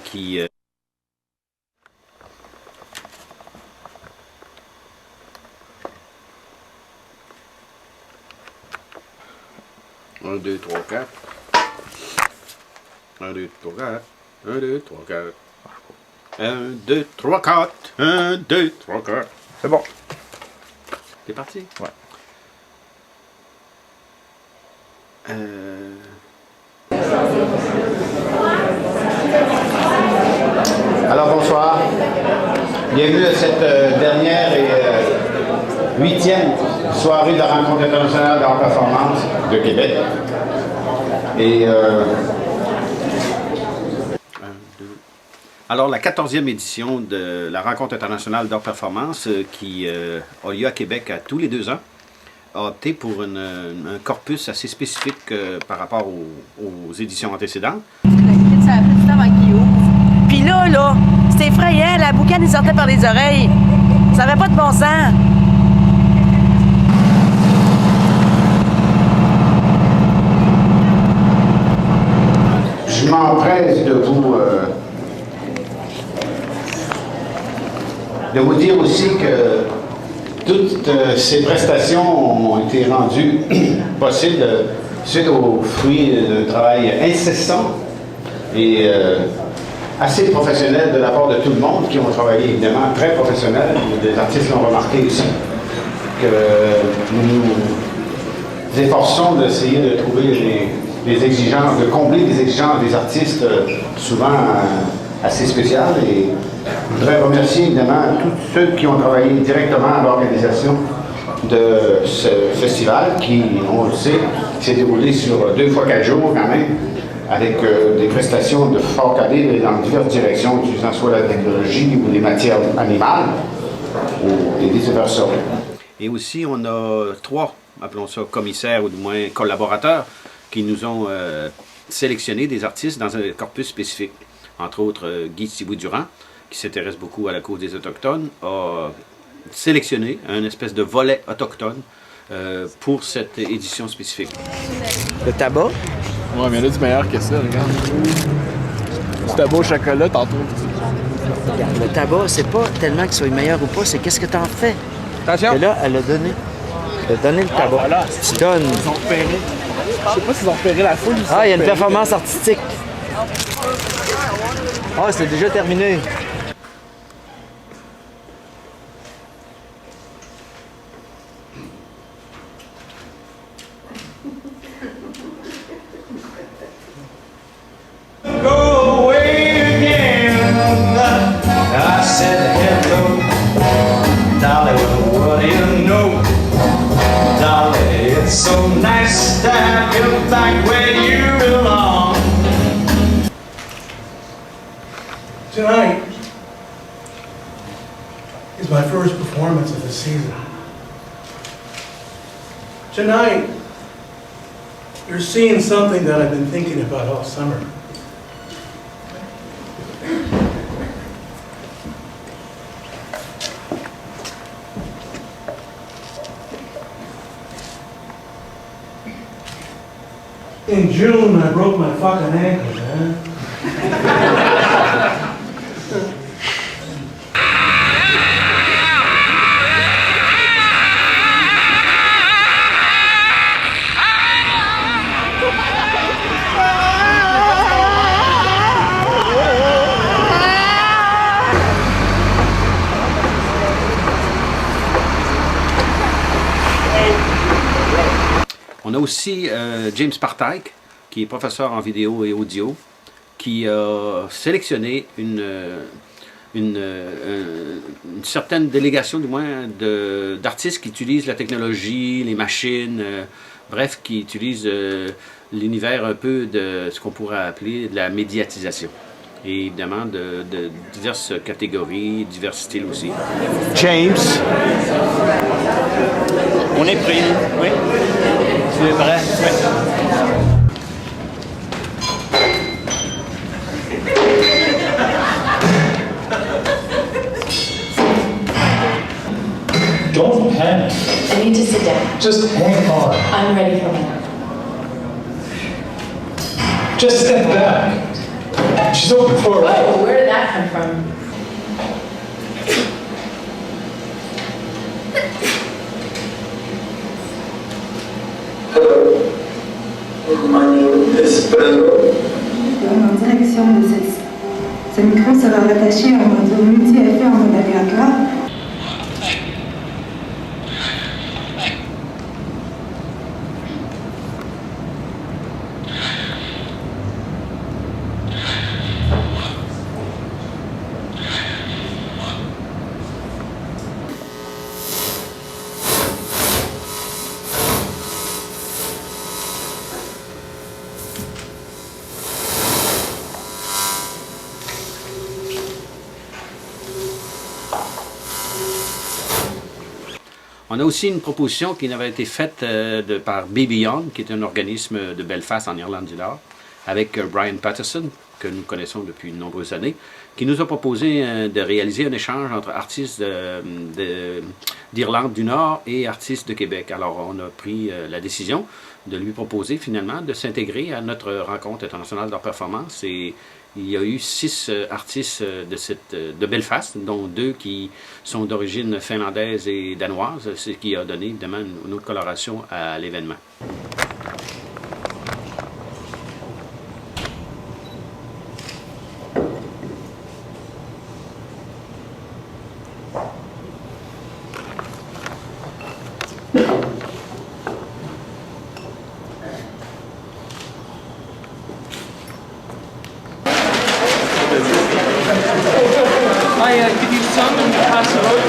qui... 1, 2, 3, 4. 1, 2, 3, 4. 1, 2, 3, 4. 1, 2, 3, 4. 1, 2, 3, 4. C'est bon. T'es parti? Ouais. Alors bonsoir. Bienvenue à cette dernière et 8e soirée de la Rencontre internationale d'art performance de Québec. Et Alors, la 14e édition de la Rencontre internationale d'art performance qui a lieu à Québec à tous les 2 ans a opté pour un corpus assez spécifique par rapport aux éditions antécédentes. Puis là, c'était effrayant, la boucane il sortait par les oreilles. Ça n'avait pas de bon sens. je m'empresse de vous dire aussi que toutes ces prestations ont été rendues possibles suite aux fruits d'un travail incessant et assez professionnel de la part de tout le monde, qui ont travaillé évidemment très professionnel. Des artistes l'ont remarqué aussi, que nous nous efforçons d'essayer de trouver des exigences, de combler les exigences des artistes souvent assez spéciales. Et je voudrais remercier évidemment tous ceux qui ont travaillé directement à l'organisation de ce festival qui, on le sait, s'est déroulé sur 2 fois 4 jours quand même, avec des prestations de fort calibre et dans diverses directions, utilisant soit la technologie ou les matières animales ou des vice-versa. Et aussi, on a 3, appelons ça commissaires ou du moins collaborateurs, qui nous ont sélectionné des artistes dans un corpus spécifique. Entre autres, Guy Thibault-Durand, qui s'intéresse beaucoup à la cause des Autochtones, a sélectionné un espèce de volet autochtone pour cette édition spécifique. Le tabac? Ouais, mais il y en a du meilleur que ça, regarde. Du tabac au chocolat, tantôt. Regarde, le tabac, c'est pas tellement qu'il soit meilleur ou pas, c'est qu'est-ce que t'en fais. Attention! Et là, elle a donné. Elle a donné le tabac. Voilà. Tu donnes. Ils ont repéré. Je sais pas s'ils ont repéré la foule. Ah, il y a une performance artistique. Ah, c'est déjà terminé. So nice to have you back where you belong. Tonight is my first performance of the season. Tonight, you're seeing something that I've been thinking about all summer. In June, I broke my fucking ankle, man. On a aussi James Partike, qui est professeur en vidéo et audio, qui a sélectionné une certaine délégation, du moins, d'artistes qui utilisent la technologie, les machines, bref, qui utilisent l'univers un peu de ce qu'on pourrait appeler de la médiatisation. Et évidemment, de diverses catégories, divers styles aussi. James. On est prêt, oui. Tu es prêt? Oui. Don't panic. I need to sit down. Just hang on. I'm ready for my Just step back. She's open for it. Oh, where did that come from? Hello. My name is Pedro. En direction de ce micro sera rattaché en mode multi-effet en mode aléatoire. On a aussi une proposition qui avait été faite par Baby Young, qui est un organisme de Belfast en Irlande du Nord, avec Brian Patterson, que nous connaissons depuis de nombreuses années, qui nous a proposé de réaliser un échange entre artistes d'Irlande du Nord et artistes de Québec. Alors on a pris la décision de lui proposer finalement de s'intégrer à notre rencontre internationale d'art performance, et il y a eu 6 artistes de Belfast, dont 2 qui sont d'origine finlandaise et danoise, ce qui a donné évidemment une autre coloration à l'événement. Could you sum and pass it out?